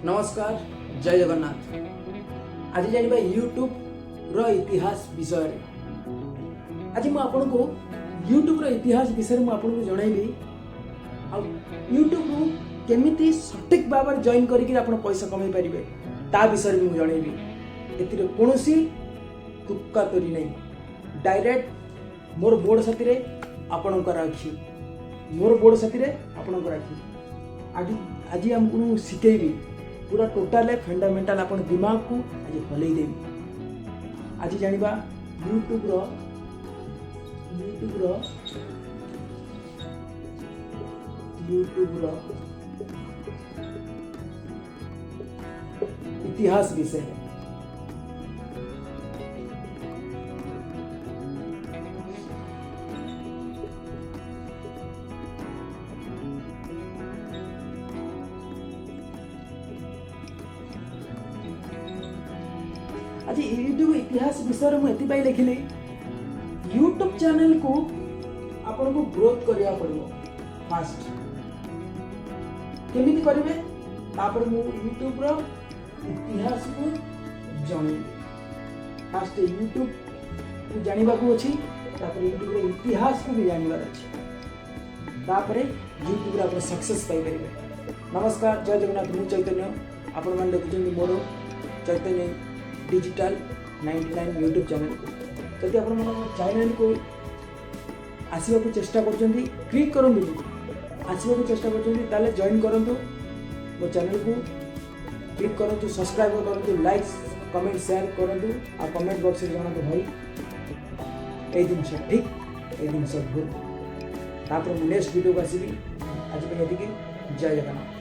नमस्कार, जय जगन्नाथ। आज जानिबा यूट्यूब रो इतिहास विषय रे। आज मु आपन को यूट्यूब रो इतिहास विषय मु आपन को जणाइबी। आ यूट्यूब रो केमिति सटीक भाବରେ जॉइन करिकि आपन पैसा कमाई परिबे ता विषय मु जणाइबी। एतिरे कोनोसी तुक्का तोरी नै, डायरेक्ट मोर बोर्ड साथी रे आपन को राखी, मोर बोर्ड साथी रे आपन को राखी। आज हमको शिखेबी पूरा टोटाल फंडामेंटाल अपन दिमाग को आज हलै देबी। आज जानिबा यूट्यूब रो इतिहास विषय है। आज यूट्यूब इतिहास विषय में एति लिखिली। यूट्यूब चैनल को आपन को ग्रोथ करिया पड़िबो। फास्ट केमिति करिवे तापर मु यूट्यूब रो इतिहास को जानि। फास्ट यूट्यूब को जानिबा को अछि, तापर यूट्यूब रो इतिहास को भी जानिबार अछि, तापर यूट्यूब रो आपन सक्सेस पाई परिबे। नमस्कार, जय जगन्नाथ। मु चैतन्य, आपन मान देखुछन मोर चैतन्य डिजिटल 99 यूट्यूब चैनल को। जदि आप चैनल को आसवा को चेष्टा कर क्लिक करूँ, आसवा को चेष्टा कर जॉइन करूँ मो चैनल को, क्लिक करूँ, सब्सक्राइब करूँ, लाइक कमेंट शेयर करूँ। आ कमेंट बॉक्स में जनातु भाई ये जिनस ठीक, ये जिनस भूल। तापर नेक्स्ट वीडियो को आसबि। आज जय जगन्नाथ।